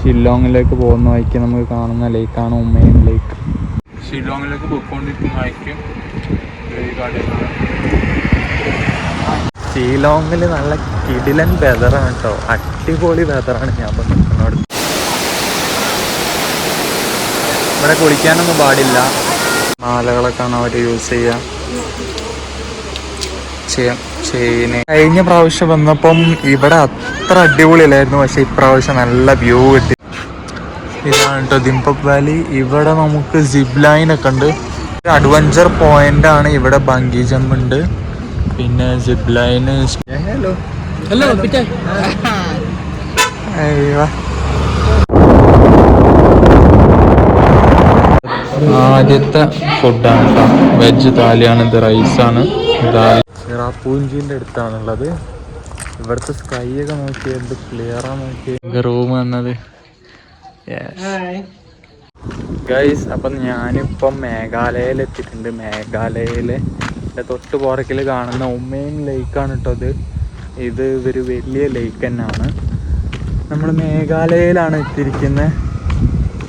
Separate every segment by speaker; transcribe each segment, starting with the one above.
Speaker 1: ഷില്ലോങ്ങിലേക്ക് പോകുന്ന വഴിക്ക് നമുക്ക് കാണുന്ന ലേക്കാണ് ഉമ്മയും ലേക്ക്.
Speaker 2: ഷില്ലോങ്ങിലേക്ക് പോയിക്കൊണ്ടിരിക്കുന്ന വഴിക്ക്
Speaker 1: ഷില്ലോങ്ങിൽ നല്ല കിടിലൻ വെതറാണ് കേട്ടോ, അടിപൊളി വെതറാണ്. ഞാൻ നിൽക്കുന്നോട് ഇവിടെ കുളിക്കാനൊന്നും പാടില്ല. മാലകളൊക്കെയാണ് അവർ യൂസ് ചെയ്യാൻ. കഴിഞ്ഞ പ്രാവശ്യം വന്നപ്പം ഇവിടെ അത്ര അടിപൊളിയല്ലായിരുന്നു, പക്ഷെ ഇപ്രാവശ്യം നല്ല വ്യൂ കിട്ടി. ഇതാണ് കേട്ടോ ദിംപക് വാലി. ഇവിടെ നമുക്ക് സിപ്പ് ലൈൻ ഒക്കെ ഉണ്ട്. അഡ്വഞ്ചർ പോയിന്റ് ആണ്. ഇവിടെ ബങ്കി ജമ്പ് ഉണ്ട്, പിന്നെ സിപ്പ് ലൈന്. ആദ്യത്തെ ഫുഡാണ് കേട്ടോ, വെജ് താലിയാണ്. ഇത് റൈസാണ്. ചിറാപ്പൂഞ്ചിന്റെ അടുത്താണുള്ളത്. ഇവിടുത്തെ സ്കൈ ഒക്കെ നോക്കിയാൽ എന്ത് ക്ലിയറാ നോക്കിയ റൂം വന്നത്. ഗൈസ്, അപ്പം ഞാനിപ്പം മേഘാലയയിൽ എത്തിയിട്ടുണ്ട്. മേഘാലയയിലെ തൊട്ട് പുറകിൽ കാണുന്ന ഉമ്മയും ലേക്കാണ് കേട്ടോ ഇത് ഒരു വലിയ ലേക്ക് തന്നെയാണ്. നമ്മൾ മേഘാലയയിലാണ് എത്തിയിരിക്കുന്നത്.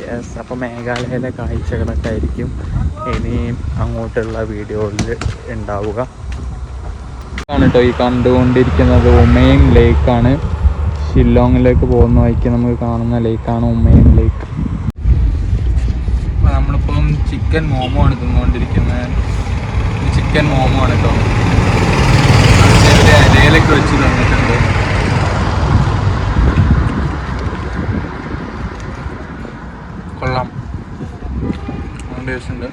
Speaker 1: യെസ്, അപ്പോൾ മേഘാലയയിലെ കാഴ്ചകളൊക്കെ ആയിരിക്കും ഇനി അങ്ങോട്ടുള്ള വീഡിയോയിൽ ഉണ്ടാവുക. ആണ് കേട്ടോ ഈ കണ്ടുകൊണ്ടിരിക്കുന്നത് ഉമ്മയും ലേക്കാണ്. ഷില്ലോങ്ങിലേക്ക് പോകുന്ന വഴിക്ക് നമുക്ക് കാണുന്ന ലേക്കാണ് ഉമ്മയും ലേക്ക്.
Speaker 2: നമ്മളിപ്പം ചിക്കൻ മോമോ ആണ് തിന്നുകൊണ്ടിരിക്കുന്നത്. ചിക്കൻ മോമോ ആണ് കേട്ടോ, ഇലയിലൊക്കെ വെച്ച് തന്നിട്ടുണ്ട്. കൊള്ളാം, ടേസ്റ്റ് ഉണ്ട്.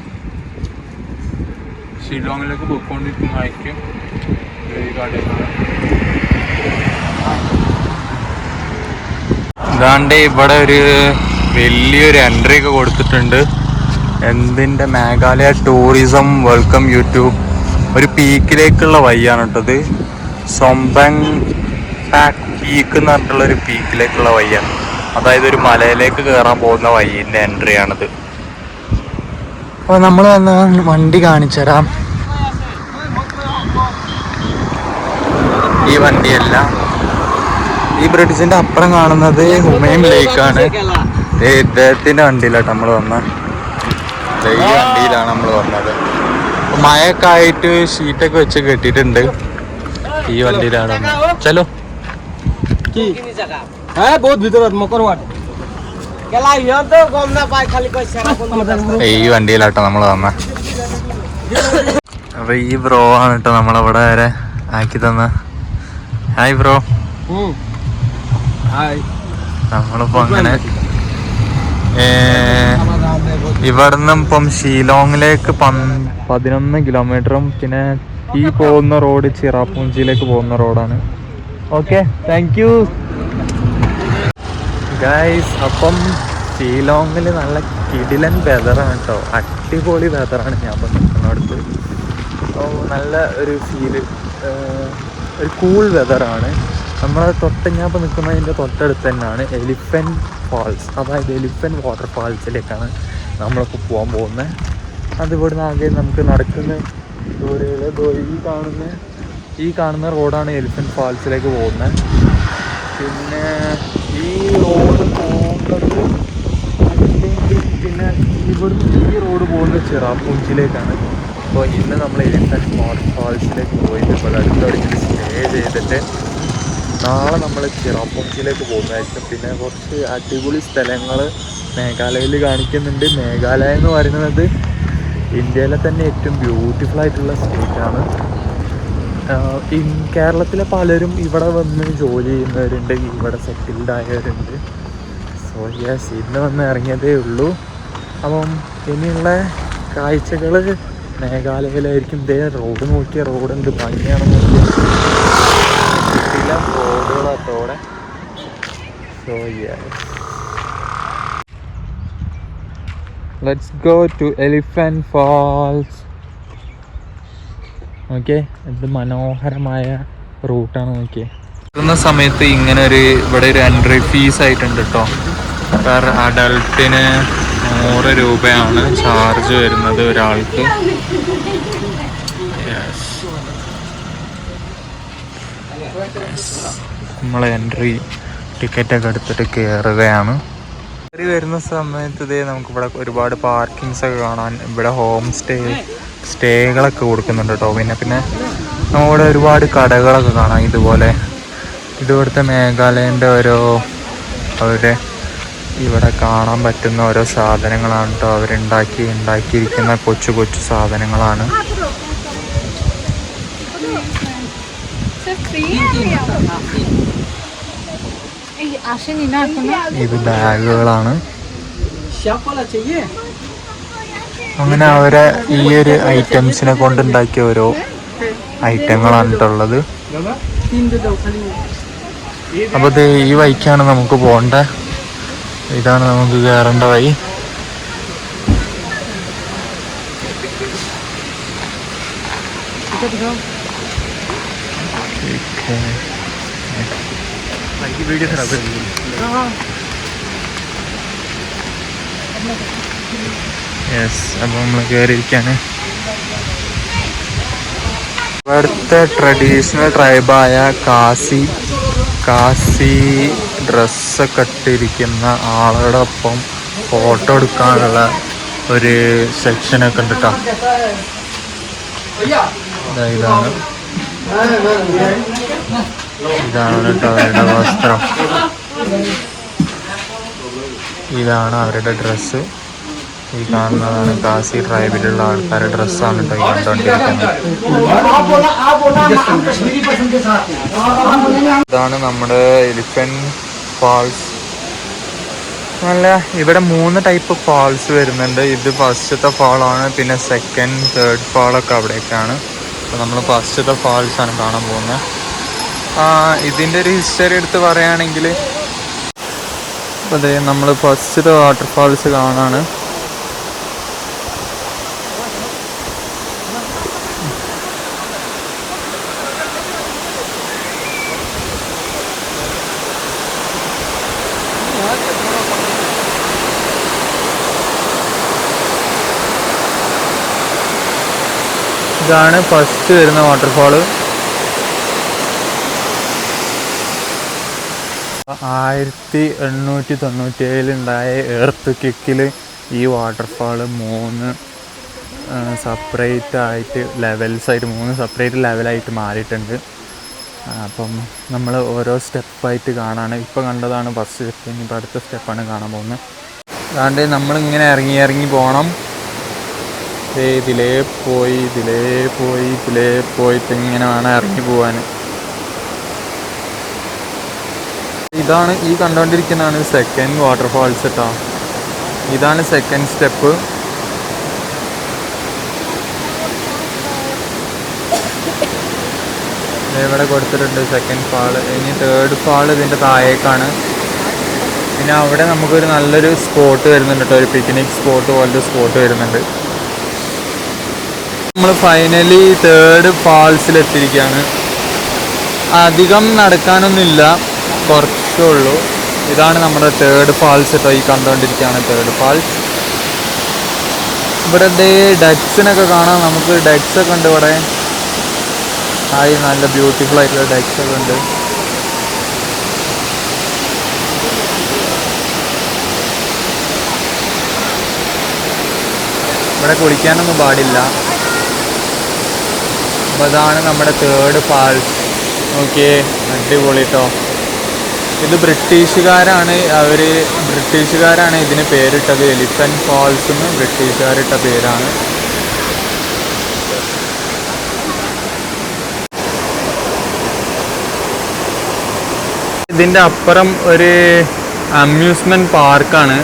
Speaker 2: ഷില്ലോങ്ങിലേക്ക് പോയിക്കൊണ്ടിരിക്കുന്ന വഴിക്ക്
Speaker 1: ഇതാണ്ട് ഇവിടെ ഒരു വലിയൊരു എൻട്രി ഒക്കെ കൊടുത്തിട്ടുണ്ട്. എന്തിൻ്റെ മേഘാലയ ടൂറിസം വെൽക്കം യൂട്യൂബ്. ഒരു പീക്കിലേക്കുള്ള വഴിയാണ് കേട്ടത്. സൊംബങ് പാക്ക് പീക്ക് എന്ന് പറഞ്ഞിട്ടുള്ളൊരു പീക്കിലേക്കുള്ള വഴിയാണ്. അതായത് ഒരു മലയിലേക്ക് കയറാൻ പോകുന്ന വഴിൻ്റെ എൻട്രി ആണിത്. അപ്പോൾ നമ്മൾ വന്ന് വണ്ടി കാണിച്ചു തരാം. ഈ വണ്ടിയല്ല, ഈ ബ്രിഡ്ജിന്റെ അപ്പുറം കാണുന്നത് ഹുമൈം ലേക്കാണ്. ഇദ്ദേഹത്തിന്റെ വണ്ടിയിലാട്ടോ നമ്മൾ വന്നത്. ഈ വണ്ടിയിലാണ് നമ്മൾ വന്നത്. മഴയൊക്കെ ആയിട്ട് ഷീറ്റൊക്കെ വെച്ച് കെട്ടിയിട്ടുണ്ട്. ഈ വണ്ടിയിലാണ് ചലോ. ഈ വണ്ടിയിലാട്ടോ നമ്മൾ വന്ന. അപ്പൊ ഈ ബ്രോ ആണ് കേട്ടോ നമ്മളവിടെ വരെ ആക്കി തന്ന. Hi bro. നമ്മളിപ്പോ അങ്ങനെ ഇവിടുന്ന് ഇപ്പം ഷിലോങ്ങിലേക്ക് 11 കിലോമീറ്ററും പിന്നെ ഈ പോകുന്ന റോഡ് ചിറാപ്പൂഞ്ചിയിലേക്ക് പോകുന്ന റോഡാണ്. Okay, thank you guys. അപ്പം ഷിലോങ്ങിൽ നല്ല കിടിലൻ വെതറാണ് കേട്ടോ, അടിപൊളി വെതറാണ്. ഞാൻ ഇപ്പം നിൽക്കുന്നിടത്ത് നല്ല ഒരു ഫീല്, ഒരു കൂൾ വെതറാണ്. നമ്മളെ ഞാൻ ഇപ്പോൾ നിൽക്കുന്നതിൻ്റെ തൊട്ടടുത്ത് തന്നെയാണ് എലിഫൻറ്റ് ഫാൾസ്. അതായത് എലിഫൻറ്റ് വാട്ടർ ഫാൾസിലേക്കാണ് നമ്മളിപ്പോൾ പോകാൻ പോകുന്നത്. അതിവിടുന്ന് ആകെ നമുക്ക് നടക്കുന്ന ദൂരയിൽ ഈ കാണുന്ന റോഡാണ് എലിഫൻറ്റ് ഫാൾസിലേക്ക് പോകുന്നത്. പിന്നെ ഈ റോഡ് പോകുന്നത് പിന്നെ ഇവിടുന്ന് ഈ റോഡ് പോകുന്നത് ചിറാപ്പൂഞ്ചിയിലേക്കാണ്. അപ്പോൾ ഇന്ന് നമ്മൾ എലിഫൻറ്റ് വാട്ടർ ഫാൾസിലേക്ക് പോയിട്ട് ഇപ്പോൾ അടുത്തടുത്ത് സ്റ്റേ ചെയ്തിട്ട് നാളെ നമ്മൾ ചിറാപ്പൂഞ്ചിയിലേക്ക് പോകുന്നതായിരിക്കും. പിന്നെ കുറച്ച് അടിപൊളി സ്ഥലങ്ങൾ മേഘാലയയിൽ കാണിക്കുന്നുണ്ട്. മേഘാലയ എന്ന് പറയുന്നത് ഇന്ത്യയിലെ തന്നെ ഏറ്റവും ബ്യൂട്ടിഫുൾ ആയിട്ടുള്ള സ്റ്റേറ്റാണ്. കേരളത്തിലെ പലരും ഇവിടെ വന്ന് ജോലി ചെയ്യുന്നവരുണ്ട്, ഇവിടെ സെറ്റിൽഡ് ആയവരുണ്ട്. സോ യെസ്, ഇന്ന് വന്ന് ഇറങ്ങിയതേ ഉള്ളൂ. അപ്പം ഇനിയുള്ള കാഴ്ചകൾ മേഘാലയയിലായിരിക്കും. ഇതേ റോഡ് നോക്കിയ റോഡ് എന്ത് ഭംഗിയാണെന്ന് നോക്കിയ റോഡുകളത്തോടെ. So yes, let's go to elephant falls. Okay, എന്ത് മനോഹരമായ റൂട്ടാണ് നോക്കിയേ. എത്തുന്ന സമയത്ത് ഇങ്ങനെ ഇവിടെ ഒരു എൻട്രി ഫീസ് ആയിട്ടുണ്ട് കേട്ടോ. പെർ അഡൾട്ടിന് 100 രൂപയാണ് ചാർജ് വരുന്നത് ഒരാൾക്ക്. നമ്മൾ എൻട്രി ടിക്കറ്റൊക്കെ എടുത്തിട്ട് കയറുകയാണ്. കയറി വരുന്ന സമയത്ത് ഇതേ നമുക്കിവിടെ ഒരുപാട് പാർക്കിങ്സ് ഒക്കെ കാണാൻ, ഇവിടെ ഹോം സ്റ്റേകളൊക്കെ കൊടുക്കുന്നുണ്ട് കേട്ടോ. പിന്നെ നമ്മുടെ ഒരുപാട് കടകളൊക്കെ കാണാം. ഇതുപോലെ ഇവിടുത്തെ മേഘാലയൻ്റെ അവരുടെ ഇവിടെ കാണാൻ പറ്റുന്ന ഓരോ സാധനങ്ങളാണ് കേട്ടോ. ഉണ്ടാക്കിയിരിക്കുന്ന കൊച്ചു സാധനങ്ങളാണ്. ഇത് ബാഗുകളാണ്. അങ്ങനെ അവരെ ഈ ഒരു ഐറ്റംസിനെ കൊണ്ടുണ്ടാക്കിയ ഓരോ ഐറ്റങ്ങളാണ് കേട്ടുള്ളത്. അപ്പോൾ ഇത് ഈ വഴിക്കാണ് നമുക്ക് പോകേണ്ട. ഇതാണ് നമുക്ക് കയറേണ്ട വഴി. യെസ്, അപ്പോൾ നമ്മൾ കയറിയിരിക്കുകയാണ്. ഇവിടുത്തെ ട്രഡീഷണൽ ട്രൈബായ കാസി ഡ്രസ്സൊക്കെ ഇട്ടിരിക്കുന്ന ആളുകളോടൊപ്പം ഫോട്ടോ എടുക്കാനുള്ള ഒരു സെക്ഷനൊക്കെ ഉണ്ട് കേട്ടോ. ഇതാണ് കേട്ടോ അവരുടെ വസ്ത്രം. ഇതാണ് അവരുടെ ഡ്രസ്സ്. ഈ കാണുന്നതാണ് കാസി ട്രൈബിലുള്ള ആൾക്കാരുടെ ഡ്രസ്സാണ് കേട്ടോ ഈ കണ്ടുകൊണ്ടിരിക്കുന്നത്. ഇതാണ് നമ്മുടെ എലിഫന്റ് ഫാൾസ്. നല്ല ഇവിടെ 3 ടൈപ്പ് ഫാൾസ് വരുന്നുണ്ട്. ഇത് ഫസ്റ്റത്തെ ഫാളാണ്. പിന്നെ സെക്കൻഡ്, തേർഡ് ഫാളൊക്കെ അവിടേക്കാണ്. അപ്പോൾ നമ്മൾ ഫസ്റ്റത്തെ ഫാൾസാണ് കാണാൻ പോകുന്നത്. ഇതിൻ്റെ ഒരു ഹിസ്റ്ററി എടുത്ത് പറയുകയാണെങ്കിൽ, അപ്പോൾ അതെ നമ്മൾ ഫസ്റ്റത്തെ വാട്ടർഫാൾസ് കാണാണ്. ഇതാണ് ഫസ്റ്റ് വരുന്ന വാട്ടർഫാള്. 1897 എർത്ത് ക്വിക്കിൽ ഈ വാട്ടർഫാള് 3 സെപ്പറേറ്റ് ആയിട്ട് ലെവൽസായിട്ട് 3 സെപ്പറേറ്റ് ലെവലായിട്ട് മാറിയിട്ടുണ്ട്. അപ്പം നമ്മൾ ഓരോ സ്റ്റെപ്പായിട്ട് കാണാണ്. ഇപ്പോൾ കണ്ടതാണ് ഫസ്റ്റ് സ്റ്റെപ്പ്. ഇനിയിപ്പോൾ അടുത്ത സ്റ്റെപ്പാണ് കാണാൻ പോകുന്നത്. അതുകൊണ്ട് നമ്മളിങ്ങനെ ഇറങ്ങി പോകണം. ഇതിലേ പോയിട്ട് ഇങ്ങനെ വേണം ഇറങ്ങി പോവാൻ. ഇതാണ് ഈ കണ്ടുകൊണ്ടിരിക്കുന്നതാണ് സെക്കൻഡ് വാട്ടർഫാൾസ് കേട്ടോ. ഇതാണ് സെക്കൻഡ് സ്റ്റെപ്പ്. ഇവിടെ കൊടുത്തിട്ടുണ്ട് സെക്കൻഡ് ഫാള്. ഇനി തേർഡ് ഫാള് ഇതിൻ്റെ താഴേക്കാണ്. പിന്നെ അവിടെ നമുക്കൊരു നല്ലൊരു സ്പോട്ട് വരുന്നുണ്ട് കേട്ടോ. ഒരു പിക്നിക് സ്പോട്ട് പോലത്തെ സ്പോട്ട് വരുന്നുണ്ട്. നമ്മൾ ഫൈനലി തേർഡ് ഫാൾസിലെത്തിയിരിക്കുകയാണ്. അധികം നടക്കാനൊന്നുമില്ല, കുറച്ചേ ഉള്ളൂ. ഇതാണ് നമ്മുടെ തേർഡ് ഫാൾസ് കേട്ടോ. ഈ കണ്ടുകൊണ്ടിരിക്കുകയാണ് തേർഡ് ഫാൾസ്. ഇവിടെ ഡക്സിനൊക്കെ കാണാം. നമുക്ക് ഡക്സൊക്കെ ഉണ്ട് ഇവിടെ. നല്ല ബ്യൂട്ടിഫുൾ ആയിട്ടുള്ള ഡക്സൊക്കെ ഉണ്ട്. ഇവിടെ കുളിക്കാനൊന്നും പാടില്ല. അപ്പോൾ അതാണ് നമ്മുടെ തേർഡ് ഫാൾസ്. ഓക്കെ, അടിപൊളി കേട്ടോ. ഇത് ബ്രിട്ടീഷുകാരാണ് ഇതിന് പേരിട്ടത്. എലിഫന്റ് ഫാൾസ് എന്ന് ബ്രിട്ടീഷുകാരിട്ട പേരാണ്. ഇതിൻ്റെ അപ്പുറം ഒരു അമ്യൂസ്മെൻറ്റ് പാർക്കാണ്.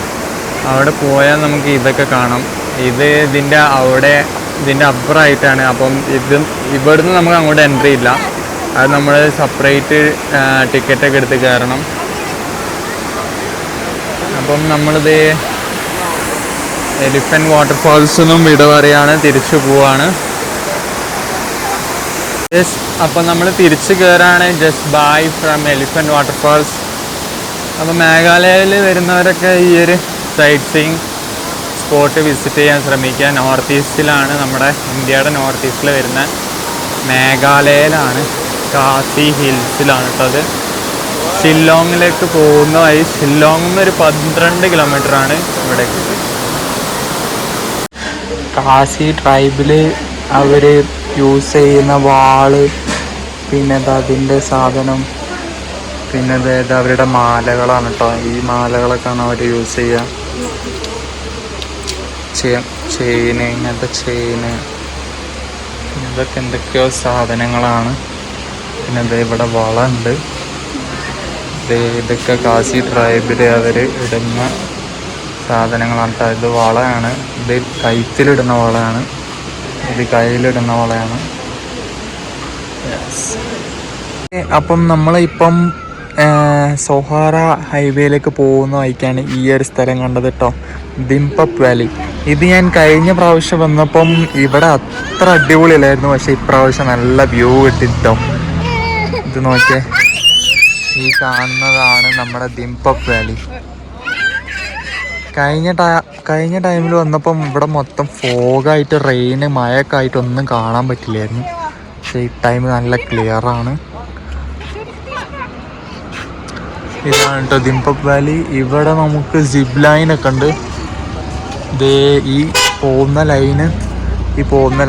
Speaker 1: അവിടെ പോയാൽ നമുക്ക് ഇതൊക്കെ കാണാം. ഇതിൻ്റെ അപ്പുറമായിട്ടാണ്. അപ്പം ഇവിടുന്ന് നമുക്ക് അങ്ങോട്ട് എൻട്രി ഇല്ല. അത് നമ്മൾ സെപ്പറേറ്റ് ടിക്കറ്റൊക്കെ എടുത്ത് കയറണം. അപ്പം നമ്മളിത് എലിഫന്റ് വാട്ടർഫാൾസൊന്നും വിട പറയാണ്, തിരിച്ചു പോവാണ്. അപ്പം നമ്മൾ തിരിച്ച് കയറാണ്. Just by from elephant waterfalls. അപ്പം മേഘാലയയിൽ വരുന്നവരൊക്കെ ഈ ഒരു സൈറ്റ് സീയിങ് സ്പോട്ട് വിസിറ്റ് ചെയ്യാൻ ശ്രമിക്കുക. നോർത്ത് ഈസ്റ്റിലാണ്, നമ്മുടെ ഇന്ത്യയുടെ നോർത്ത് ഈസ്റ്റിൽ വരുന്ന മേഘാലയയിലാണ്, കാസി ഹിൽസിലാണ് കേട്ടോ അത്. ഷില്ലോങ്ങിലേക്ക് പോകുന്ന വഴി ഷില്ലോങ്ങിൽ നിന്ന് ഒരു 12 കിലോമീറ്ററാണ് ഇവിടേക്ക്. കാസി ട്രൈബിൽ അവർ യൂസ് ചെയ്യുന്ന വാള്, പിന്നെ അതിൻ്റെ സാധനം, പിന്നെ അതായത് അവരുടെ മാലകളാണ് കേട്ടോ. ഈ മാലകളൊക്കെയാണ് അവർ യൂസ് ചെയ്യുക. ചെയിന്, ഇങ്ങനത്തെ ചെയിന്, ഇതൊക്കെ എന്തൊക്കെയോ സാധനങ്ങളാണ്. പിന്നെ ഇത് ഇവിടെ വള ഉണ്ട്. ഇതൊക്കെ കാസി ട്രൈബിൽ അവർ ഇടുന്ന സാധനങ്ങളാണ് കേട്ടോ. ഇത് വളയാണ്, ഇത് കഴുത്തിലിടുന്ന വളയാണ്, ഇത് കയ്യിലിടുന്ന വളയാണ്. അപ്പം നമ്മളിപ്പം സൊഹാറ ഹൈവേയിലേക്ക് പോകുന്ന വഴിക്കാണ് ഈ ഒരു സ്ഥലം കണ്ടത് കേട്ടോ, ദിംപക് വാലി. ഇത് ഞാൻ കഴിഞ്ഞ പ്രാവശ്യം വന്നപ്പം ഇവിടെ അത്ര അടിപൊളിയല്ലായിരുന്നു, പക്ഷെ ഇപ്രാവശ്യം നല്ല വ്യൂ കിട്ടിട്ടോ. ഇത് നോക്കിയേ, ഈ കാണുന്നതാണ് നമ്മുടെ ദിംപക് വാലി. കഴിഞ്ഞ ടൈമിൽ വന്നപ്പം ഇവിടെ മൊത്തം ഫോഗായിട്ട്, റെയിന്, മഴയൊക്കെ ആയിട്ട് ഒന്നും കാണാൻ പറ്റില്ലായിരുന്നു. പക്ഷേ ഈ ടൈം നല്ല ക്ലിയറാണ്. ഇതാണ് കേട്ടോ ദിംപക് വാലി. ഇവിടെ നമുക്ക് സിപ്പ് ലൈനൊക്കെ ഉണ്ട്. ഈ പോകുന്ന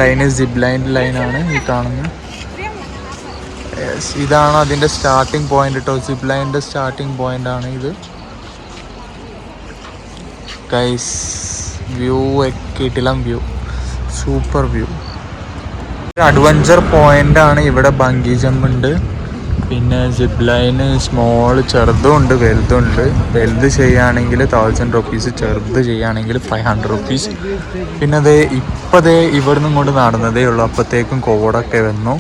Speaker 1: ലൈന് സിപ്പ് ലൈനാണ് ഈ കാണുന്നത്. ഇതാണ് അതിൻ്റെ സ്റ്റാർട്ടിങ് പോയിന്റ് കേട്ടോ. സിപ്പ് ലൈനിൻ്റെ സ്റ്റാർട്ടിങ് പോയിന്റ് ആണ് ഇത്. ഗൈസ്, വ്യൂ കിടിലം view, super view. Adventure point ആണ്. ഇവിടെ ബങ്കി ജമ്പ് ഉണ്ട്, പിന്നെ സിപ്പ് ലൈന് സ്മോള്, ചെറുതും ഉണ്ട് വലുതും ഉണ്ട്. വലുത് ചെയ്യുകയാണെങ്കിൽ 1000 റുപ്പീസ്, ചെറുത് ചെയ്യുകയാണെങ്കിൽ 500 റുപ്പീസ്. പിന്നെ ഇപ്പോഴേ ഇവിടുന്ന് ഇങ്ങോട്ട് നടന്നതേ ഉള്ളൂ, അപ്പോഴത്തേക്കും കോടൊക്കെ വന്നു.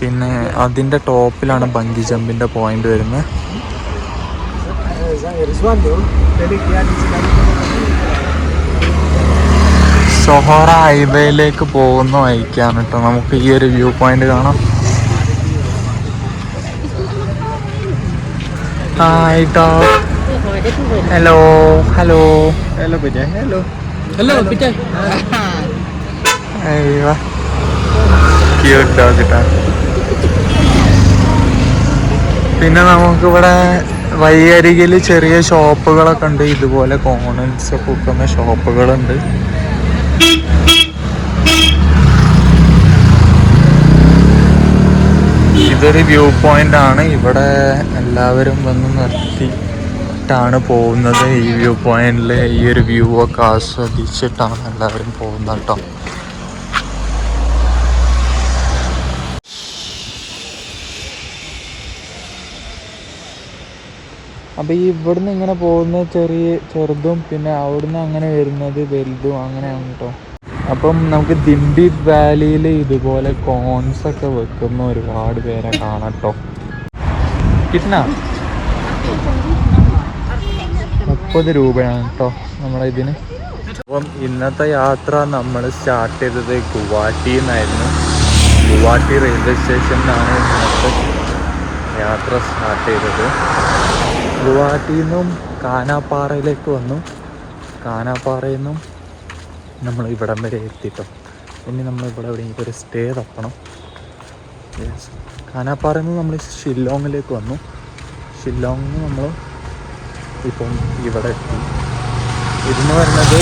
Speaker 1: പിന്നെ അതിൻ്റെ ടോപ്പിലാണ് ബങ്കി ജമ്പിൻ്റെ പോയിന്റ് വരുന്നത്. സൊഹാറ ഹൈവേയിലേക്ക് പോകുന്ന വഴിക്കാണ് കേട്ടോ. നമുക്ക് ഈ ഒരു വ്യൂ പോയിന്റ് കാണാം. ഹായ് ട്ടോ. ഹലോ ഹലോ ഹലോ ബേറ്റാ, ഹലോ ഹലോ ബേറ്റാ. അയ്യോ, ക്യൂട്ട് ഡോഗ് ട്ടോ. പിന്നെ നമുക്കിവിടെ വഴിയരികിൽ ചെറിയ ഷോപ്പുകളൊക്കെ ഉണ്ട്. ഇതുപോലെ കോണൻസ് ഒക്കെ വിൽക്കുന്ന ഷോപ്പുകളുണ്ട്. ഇതൊരു വ്യൂ പോയിന്റ് ആണ്. ഇവിടെ എല്ലാവരും വന്ന് നിർത്തിയിട്ടാണ് പോകുന്നത്. ഈ വ്യൂ പോയിന്റിൽ ഈ ഒരു വ്യൂ ഒക്കെ ആസ്വദിച്ചിട്ടാണ് എല്ലാവരും പോകുന്നത് കേട്ടോ. അപ്പോൾ ഈ ഇവിടുന്ന് ഇങ്ങനെ പോകുന്ന ചെറുതും, പിന്നെ അവിടുന്ന് അങ്ങനെ വരുന്നത് വലുതും, അങ്ങനെയാണ് കേട്ടോ. അപ്പം നമുക്ക് ദിംപക് വാലിയിൽ ഇതുപോലെ കോൺസൊക്കെ വെക്കുന്ന ഒരുപാട് പേരെ കാണാം കേട്ടോ. കിട്ടുന്ന 30 രൂപയാണ് കേട്ടോ നമ്മുടെ ഇതിന്. അപ്പം ഇന്നത്തെ യാത്ര നമ്മൾ സ്റ്റാർട്ട് ചെയ്തത് ഗുവാഹട്ടിയിൽ നിന്നായിരുന്നു. ഗുവാഹട്ടി റെയിൽവേ സ്റ്റേഷനിലാണ് ഇന്നത്തെ യാത്ര സ്റ്റാർട്ട് ചെയ്തത്. ഗുവാഹട്ടിയിൽ നിന്നും കാനാപ്പാറയിലേക്ക് വന്നു. കാനാപ്പാറയിൽ നിന്നും നമ്മൾ ഇവിടം വരെ എത്തിട്ടോ. ഇനി നമ്മൾ ഇവിടെ എവിടെയെങ്കിലും ഒരു സ്റ്റേ തപ്പണം. കാനാപ്പാറയിൽ നിന്ന് നമ്മൾ ഷില്ലോങ്ങിലേക്ക് വന്നു. ഷില്ലോങ്ങിൽ നിന്ന് നമ്മൾ ഇപ്പം ഇവിടെ എത്തി. ഇതെന്ന് പറയുന്നത്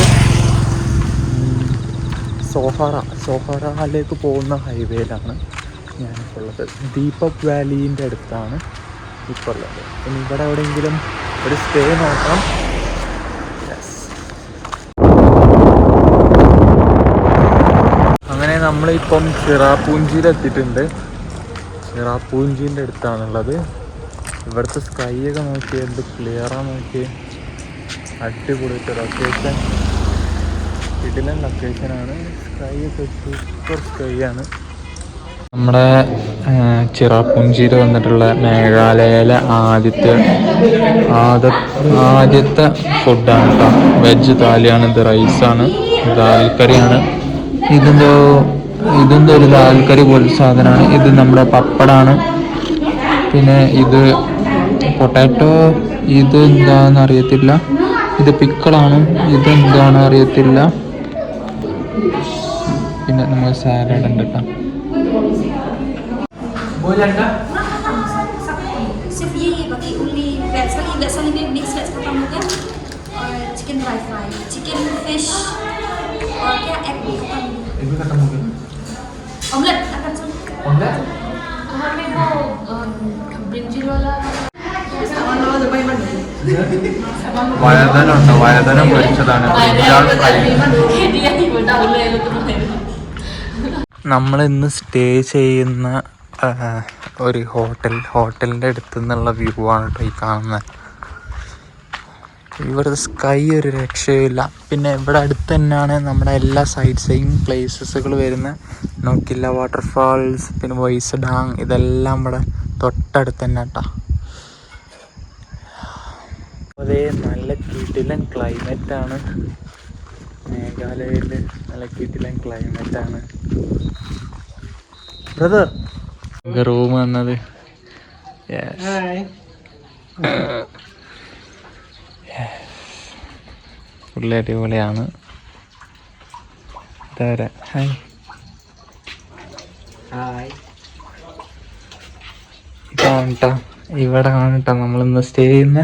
Speaker 1: സൊഹാറയിലേക്ക് പോകുന്ന ഹൈവേയിലാണ് ഞാനിപ്പോൾ ഉള്ളത്. ദീപക് വാലീൻ്റെ അടുത്താണ് ഇപ്പോൾ ഉള്ളത്. ഇനി ഇവിടെ എവിടെയെങ്കിലും ഒരു സ്റ്റേ നോക്കണം. അങ്ങനെ നമ്മളിപ്പം ചിറാപൂഞ്ചിയിലെത്തിയിട്ടുണ്ട്. ചിറാപൂഞ്ചിൻ്റെ അടുത്താണുള്ളത്. ഇവിടുത്തെ സ്കൈ ഒക്കെ നോക്കി, എന്ത് ക്ലിയറാണ് നോക്കി. അടിപൊളിയായിട്ട് ലൊക്കേഷൻ, കിടിലൻ ലൊക്കേഷനാണ്. സ്കൈ ഒക്കെ സൂപ്പർ സ്കൈ ആണ്. നമ്മുടെ ചിറാപൂഞ്ചിയിൽ വന്നിട്ടുള്ള മേഘാലയയിലെ ആദ്യത്തെ ഫുഡാണ് കേട്ടോ. വെജ് താലിയാണ്. ഇത് റൈസാണ്, ദാൽ കറിയാണ്. ഇതെന്തോ ഒരു ദാൽ കറി പോലെ സാധനമാണ്. ഇത് നമ്മുടെ പപ്പടാണ്. പിന്നെ ഇത് പൊട്ടാറ്റോ, ഇത് എന്താണെന്ന് അറിയത്തില്ല. ഇത് പിക്കിളാണ്. ഇതെന്താണ് അറിയത്തില്ല. പിന്നെ നമ്മൾ സാലഡ് ഉണ്ട് കേട്ടോ.
Speaker 3: Sif Yi, bagi uli chicken dry fry, chicken fish, और क्या egg
Speaker 2: ഇത് കട്ടൻ മുക്കി
Speaker 3: omelette akan sulit.
Speaker 2: ഉണ്ട്
Speaker 3: हमें वो brinjal वाला
Speaker 2: വഴുതനുണ്ട് വഴുതനം പൊരിച്ചതാണ് brinjal fry
Speaker 3: dia tiba tahu lah itu tuh.
Speaker 1: നമ്മൾ ഇന്ന് സ്റ്റേ ചെയ്യുന്ന ഒരു ഹോട്ടലിൻ്റെ അടുത്തു നിന്നുള്ള വ്യൂ ആണ് കേട്ടോ ഈ കാണുന്നത്. ഇവിടുത്തെ സ്കൈ ഒരു രക്ഷയില്ല. പിന്നെ ഇവിടെ അടുത്ത് തന്നെയാണ് നമ്മുടെ എല്ലാ സൈറ്റ് സീയിങ് പ്ലേസസുകൾ വരുന്ന നോക്കില്ല വാട്ടർഫാൾസ്, പിന്നെ വൈസഡാങ്, ഇതെല്ലാം ഇവിടെ തൊട്ടടുത്ത് തന്നെ കേട്ടോ. അതേ നല്ല കിടിലൻ ക്ലൈമറ്റാണ് മേഘാലയയിൽ, നല്ല കിടിലൻ ക്ലൈമറ്റാണ്. ബ്രദർ റൂം വന്നത് ഫുള്ളി അടിപൊളിയാണ്. ഇതാരാ ഹായ് ഇതാണ് കേട്ടോ, ഇവിടെ ആണ് കേട്ടോ നമ്മളിന്ന് സ്റ്റേ ചെയ്യുന്ന.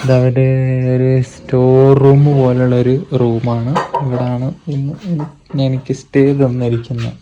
Speaker 1: ഇതവര് ഒരു സ്റ്റോർ റൂം പോലുള്ളൊരു റൂമാണ്. ഇവിടാണ് ഇന്ന് എനിക്ക് സ്റ്റേ തന്നിരിക്കുന്നത്.